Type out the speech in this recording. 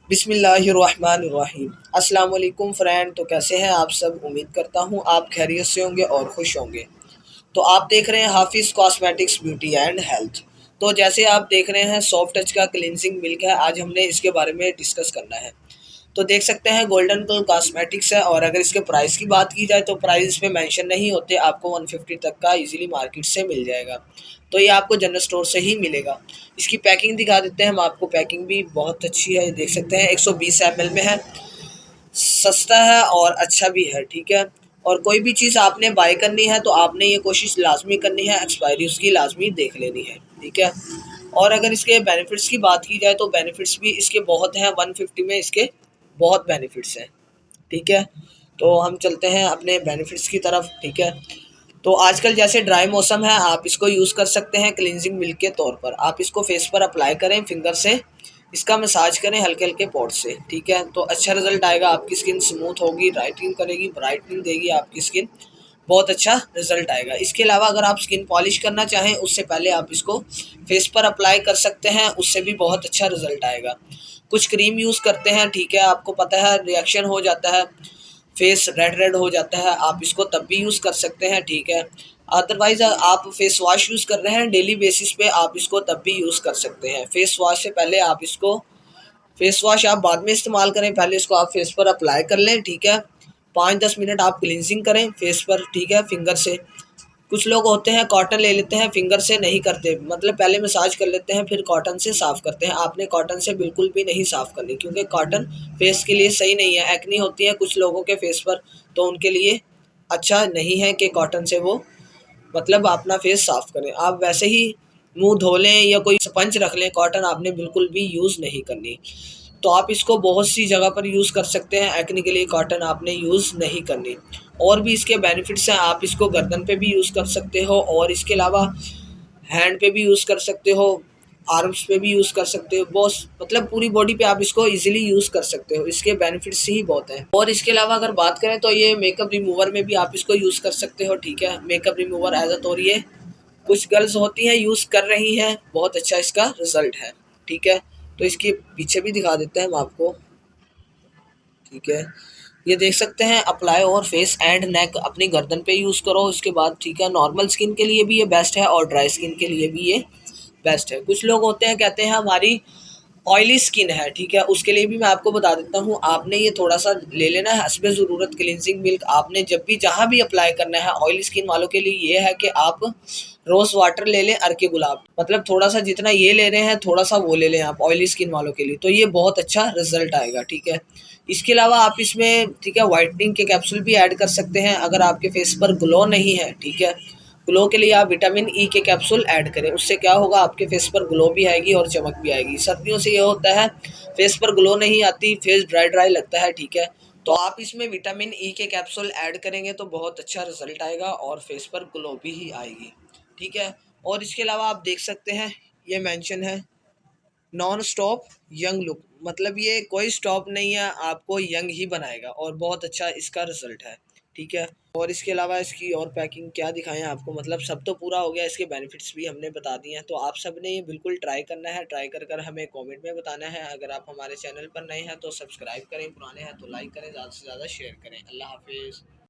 बिस्मिल्लाहिर्रहमानिर्रहीम। अस्सलाम वालेकुम फ्रेंड। तो कैसे हैं आप सब? उम्मीद करता हूँ आप खैरियत से होंगे और खुश होंगे। तो आप देख रहे हैं हाफिज़ कॉस्मेटिक्स ब्यूटी एंड हेल्थ। तो जैसे आप देख रहे हैं सॉफ्ट टच का क्लिनजिंग मिल्क है, आज हमने इसके बारे में डिस्कस करना है। तो देख सकते हैं गोल्डन कलर कॉस्मेटिक्स है, और अगर इसके प्राइस की बात की जाए तो प्राइस इसमें मेंशन नहीं होते, आपको 150 तक का इजीली मार्केट से मिल जाएगा। तो ये आपको जनरल स्टोर से ही मिलेगा। इसकी पैकिंग दिखा देते हैं हम आपको। पैकिंग भी बहुत अच्छी है, ये देख सकते हैं 120 ml में है, सस्ता है और अच्छा भी है। ठीक है, और कोई भी चीज़ आपने बाय करनी है तो आपने ये कोशिश लाजमी करनी है, एक्सपायरी उसकी लाजमी देख लेनी है। ठीक है, और अगर इसके बेनिफिट्स की बात की जाए तो बेनिफिट्स भी इसके बहुत हैं। 150 में इसके बहुत बेनिफिट्स हैं। ठीक है, तो हम चलते हैं अपने बेनिफिट्स की तरफ। ठीक है, तो आजकल जैसे ड्राई मौसम है, आप इसको यूज़ कर सकते हैं क्लिनजिंग मिल्क के तौर पर। आप इसको फेस पर अप्लाई करें, फिंगर से इसका मसाज करें हल्के हल्के पॉट से। ठीक है, तो अच्छा रिजल्ट आएगा, आपकी स्किन स्मूथ होगी, ब्राइटनिंग करेगी, ब्राइटनिंग देगी आपकी स्किन, बहुत अच्छा रिजल्ट आएगा। इसके अलावा अगर आप स्किन पॉलिश करना चाहें उससे पहले आप इसको फेस पर अप्लाई कर सकते हैं, उससे भी बहुत अच्छा रिजल्ट आएगा। कुछ क्रीम यूज़ करते हैं, ठीक है, आपको पता है रिएक्शन हो जाता है, फेस रेड रेड हो जाता है, आप इसको तब भी यूज़ कर सकते हैं। ठीक है, अदरवाइज़ आप फेस वॉश यूज़ कर रहे हैं डेली बेसिस पे, आप इसको तब भी यूज़ कर सकते हैं। फेस वॉश से पहले आप इसको, फेस वॉश आप बाद में इस्तेमाल करें, पहले इसको आप फेस पर अप्लाई कर लें। ठीक है, 5-10 मिनट आप क्लिनजिंग करें फेस पर। ठीक है, फिंगर से। कुछ लोग होते हैं कॉटन ले लेते हैं, फिंगर से नहीं करते, मतलब पहले मसाज कर लेते हैं फिर कॉटन से साफ़ करते हैं। आपने कॉटन से बिल्कुल भी नहीं साफ़ करनी, क्योंकि कॉटन फेस के लिए सही नहीं है। एक्नी होती है कुछ लोगों के फेस पर, तो उनके लिए अच्छा नहीं है कि कॉटन से वो मतलब अपना फेस साफ़ करें। आप वैसे ही मुंह धो लें या कोई स्पंज रख लें, कॉटन आपने बिल्कुल भी यूज़ नहीं करनी। तो आप इसको बहुत सी जगह पर यूज़ कर सकते हैं, एक्ने के लिए कॉटन आपने यूज़ नहीं करनी। और भी इसके बेनिफिट्स हैं, आप इसको गर्दन पे भी यूज़ कर सकते हो, और इसके अलावा हैंड पे भी यूज़ कर सकते हो, आर्म्स पे भी यूज़ कर सकते हो, बहुत मतलब पूरी बॉडी पे आप इसको इजीली यूज़ कर सकते हो। इसके बेनिफिट्स ही बहुत हैं। और इसके अलावा अगर बात करें तो ये मेकअप रिमूवर में भी आप इसको यूज़ कर सकते हो। ठीक है, मेकअप रिमूवर एज अ तौर ये कुछ गर्ल्स होती हैं यूज़ कर रही हैं, बहुत अच्छा इसका रिजल्ट है। ठीक है, तो इसके पीछे भी दिखा देते हैं हम आपको। ठीक है, ये देख सकते हैं, अप्लाई और फेस एंड नेक अपनी गर्दन पे यूज़ करो इसके बाद। ठीक है, नॉर्मल स्किन के लिए भी ये बेस्ट है और ड्राई स्किन के लिए भी ये बेस्ट है। कुछ लोग होते हैं कहते हैं हमारी ऑयली स्किन है, ठीक है, उसके लिए भी मैं आपको बता देता हूँ, आपने ये थोड़ा सा ले लेना है हस्बे ज़रूरत क्लिनजिंग मिल्क। आपने जब भी जहाँ भी अप्लाई करना है, ऑयली स्किन वालों के लिए ये है कि आप रोज़ वाटर ले लें, अर्के गुलाब, मतलब थोड़ा सा जितना ये ले रहे हैं थोड़ा सा वो ले लें आप, ऑयली स्किन वालों के लिए, तो ये बहुत अच्छा रिजल्ट आएगा। ठीक है, इसके अलावा आप इसमें, ठीक है, वाइटनिंग के कैप्सूल भी ऐड कर सकते हैं अगर आपके फेस पर ग्लो नहीं है। ठीक है, ग्लो के लिए आप विटामिन ई के कैप्सूल ऐड करें, उससे क्या होगा, आपके फेस पर ग्लो भी आएगी और चमक भी आएगी। सर्दियों से ये होता है फेस पर ग्लो नहीं आती, फेस ड्राई ड्राई लगता है। ठीक है, तो आप इसमें विटामिन ई के कैप्सूल ऐड करेंगे तो बहुत अच्छा रिजल्ट आएगा और फेस पर ग्लो भी ही आएगी। ठीक है, और इसके अलावा आप देख सकते हैं ये मेंशन है नॉन स्टॉप यंग लुक, मतलब ये कोई स्टॉप नहीं है, आपको यंग ही बनाएगा और बहुत अच्छा इसका रिजल्ट है। ठीक है, और इसके अलावा इसकी और पैकिंग क्या दिखाएं आपको, मतलब सब तो पूरा हो गया, इसके बेनिफिट्स भी हमने बता दिए हैं। तो आप सब ने ये बिल्कुल ट्राई करना है, ट्राई कर कर हमें कमेंट में बताना है। अगर आप हमारे चैनल पर नए हैं तो सब्सक्राइब करें, पुराने हैं तो लाइक करें, ज़्यादा से ज़्यादा शेयर करें। अल्लाह हाफिज़।